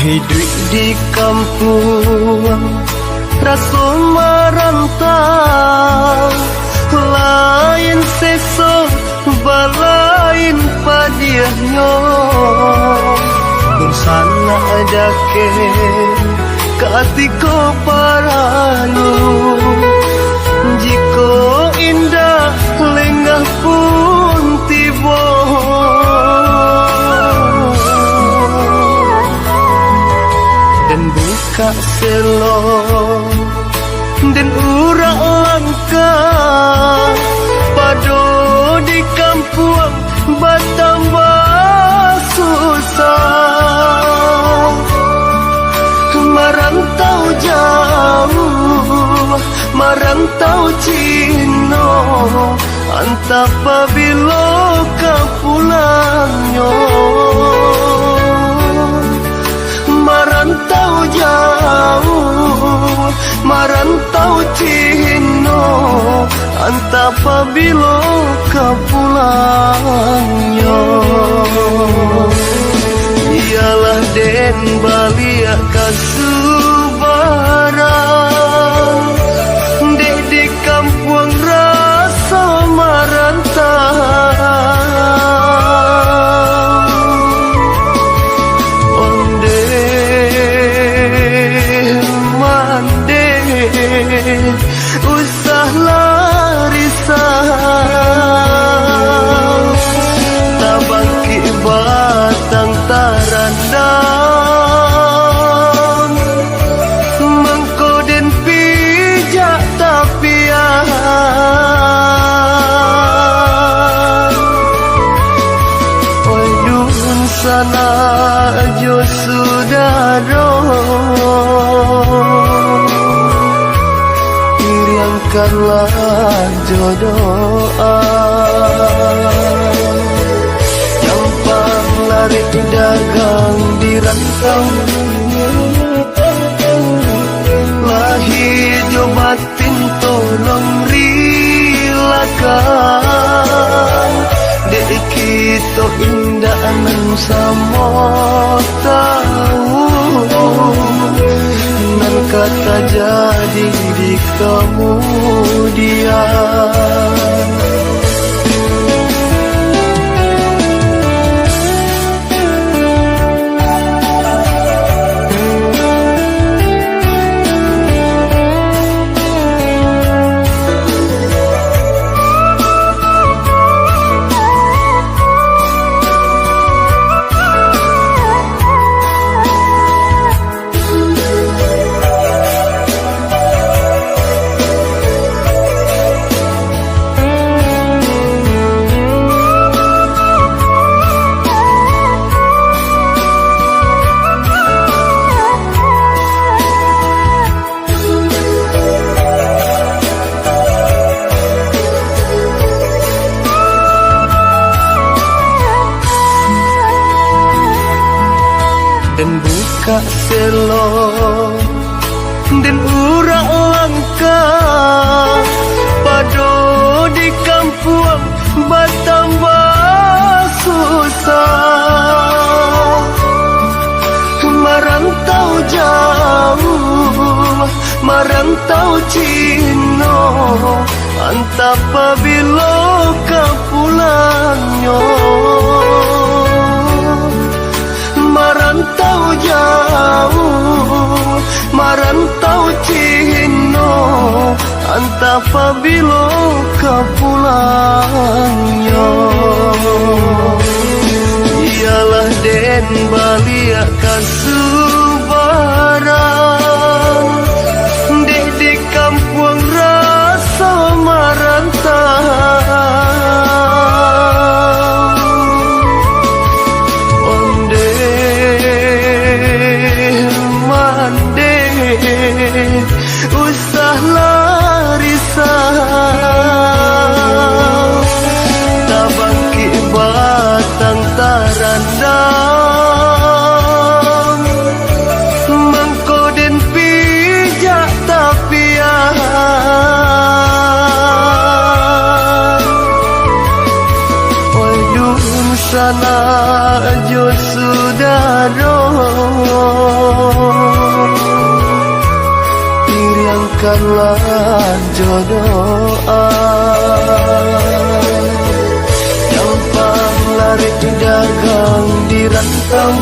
Hidup di kampung rasa merantau, lain sesok balain padiahnya. Sana dake katiko paralu, jiko indah lengah pun tiba. Dan buka selo dan urak langka, pado di kampung bertambah susah. Merantau jauh, merantau Cino, antap pabilo ke pulangnya. Merantau jauh, merantau Cino, antap pabilo ke pulangnya. Ialah den balia kasubaran, dek di kampung rasa merantau. Onde mande usah larisau, tabangki batang tarandang, mengkoden pijak tapian. Oidun sana jo sudaro, hilangkanlah jodoh. Campang lari dagang di rantau, lahir jo batin tolong rilakan. Dek kita indah nan sama tahu, nan kata jadi di kemudian. Dan buka selo dan urak langka, pado di kampung bertambah susah. Merantau jauh, merantau Cino, antap pabilo ke pulangnya. Merantau jauh, merantau Cino, antap pabilo ke pulangnya. Ialah den balia kasubaran, dek di kampung rasa merantau. Onde berikanlah jodoh gampang lari dagang di rantau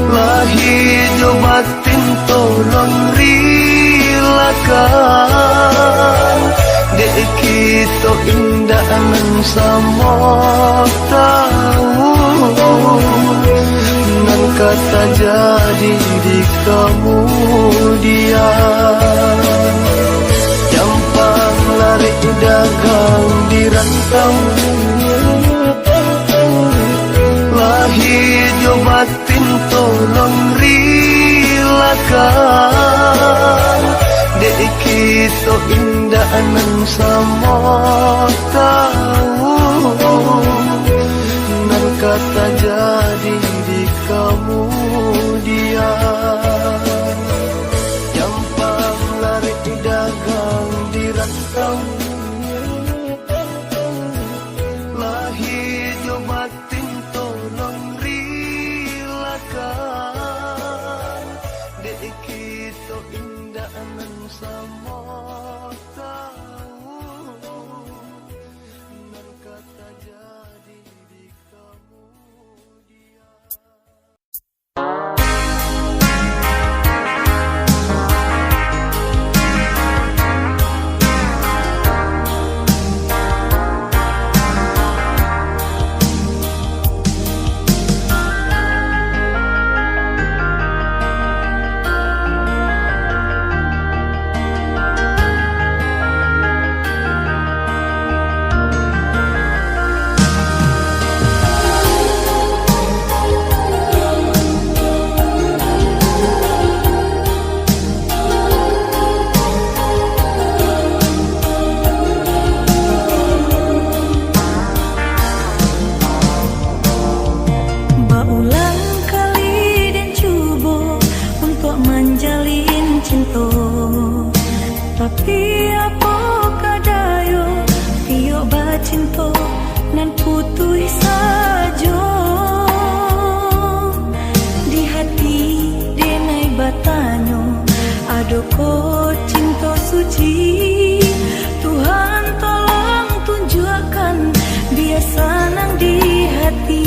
lahir batin tolong rilakan dek kita indah nan sama tahu nan kata jadi di kemudian gampang lari dagang di rantau lahir batin tolong rilakan dek kita indah nan sama tahu nan kata jadi di kemudian gampang lari dagang di rantau lahir batin tolong rilakan dek kita indah nan sama tahu nan kata jadi di kemudian. Tapi apa kadayo tiyo bacinto nan putui sajo di hati denai batanyo adoko cinta suci Tuhan tolong tunjukkan biasa nang di hati.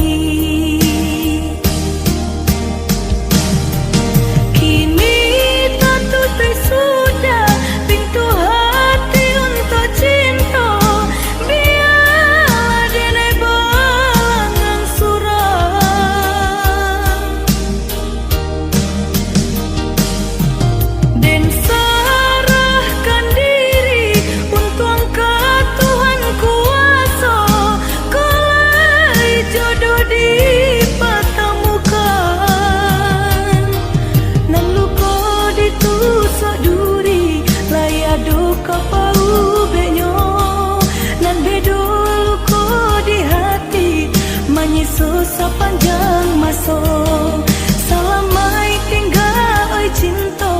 Sepanjang masa selamai tinggal oi cinta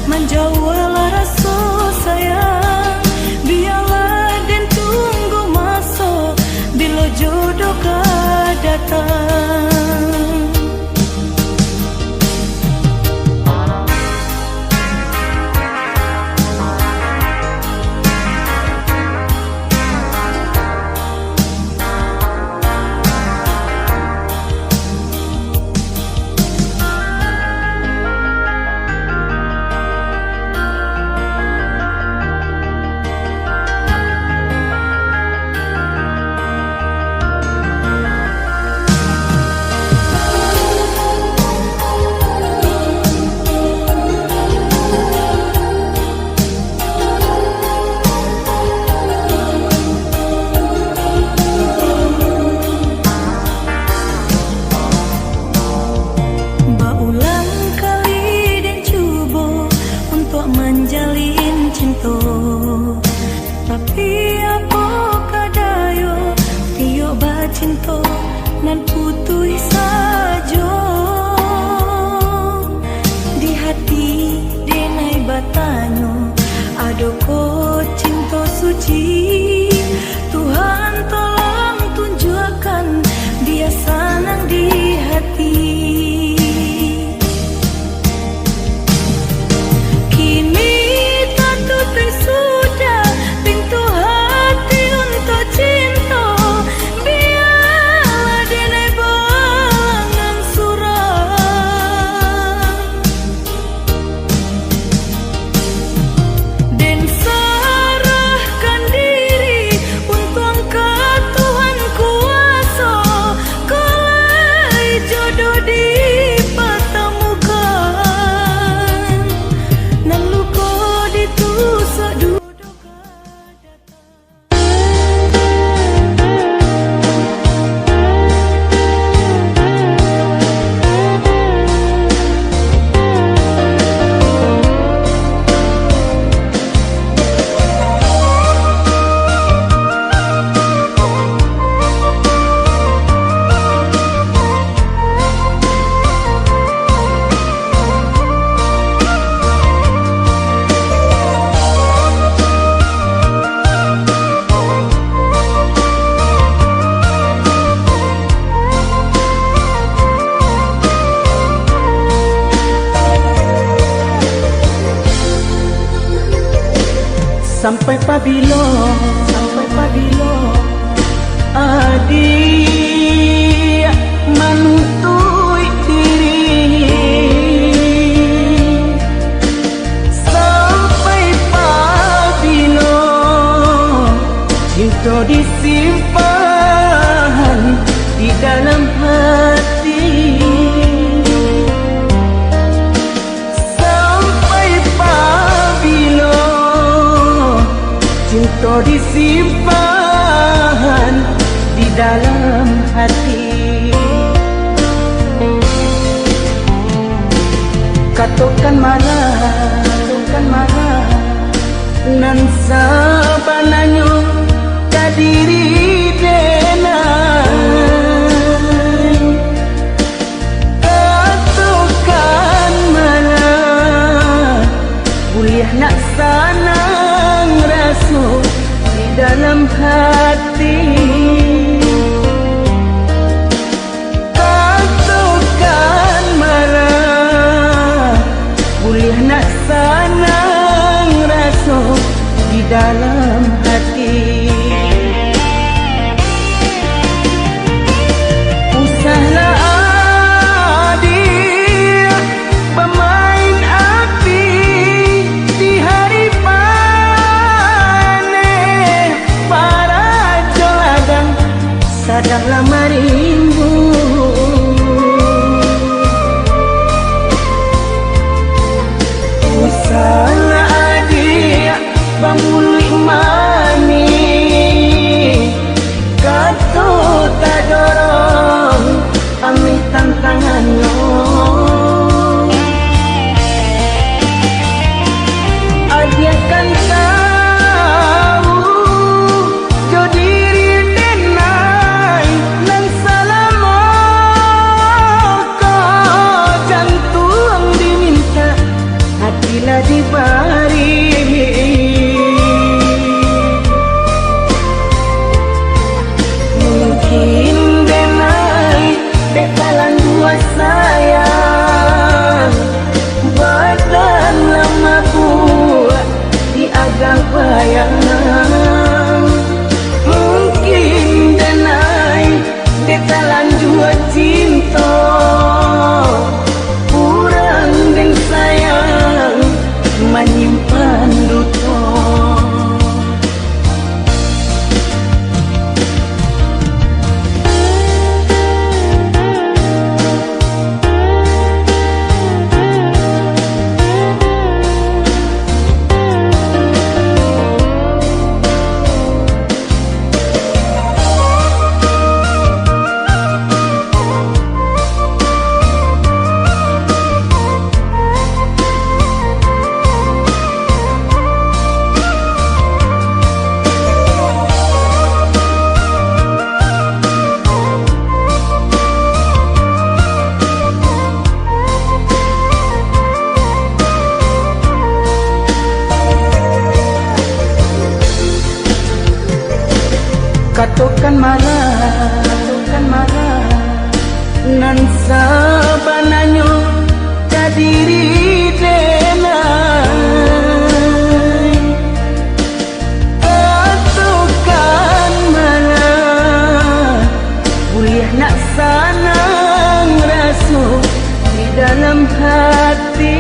menjauhlah rasa sayang biarlah dan tunggu masa bila jodoh kau datang. sampai pabilo adik menuntui diri, sampai pabilo cinta disimpan di dalam hati, sampai pabilo cinta disimpan di dalam hati. Katakan marah nan sabananyo kadiri denai. Katakan marah kuliah nak sanang rasa di dalam hati. Katakan marah kuliah nak sanang rasa di dalam hati. Usahlah adik bermain api di hari panen, para joladang sadarlah marimbu. Usahlah adik bamului mani, kata tak dorong ambil tantangannya. Adik kan tahu jo diri denai nan salamo kau jantung diminta hatilah dibari. Mungkin denai bekalan dua sayang badan lama buat di agang bayang. Mungkin denai bekalan dua cinta kurang dan sayang menyimpan duka. Katakan marah nan sabananyo kadiri denai. Katakan marah kuliah nak sanang rasa di dalam hati.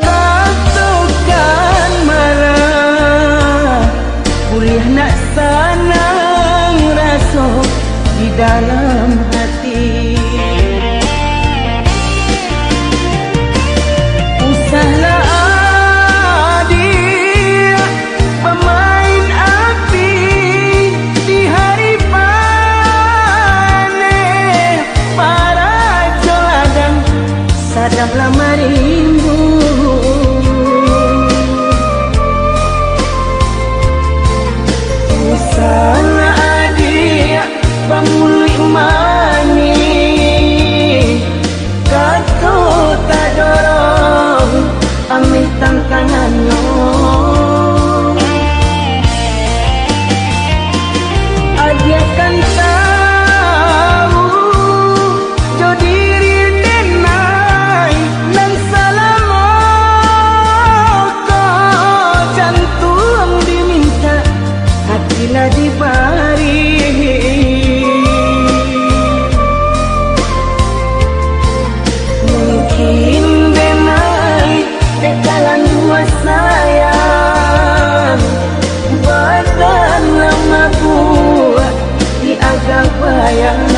Katakan marah kuliah nak sanang rasa di dalam hati. Usahlah adik bermain api di hari panen, para joladang sadarlah marimbu. Usahlah adik bamului mani, kata tak dorong ambil tantangannya. Adik kan tahu jo diri denai nan salamo sayang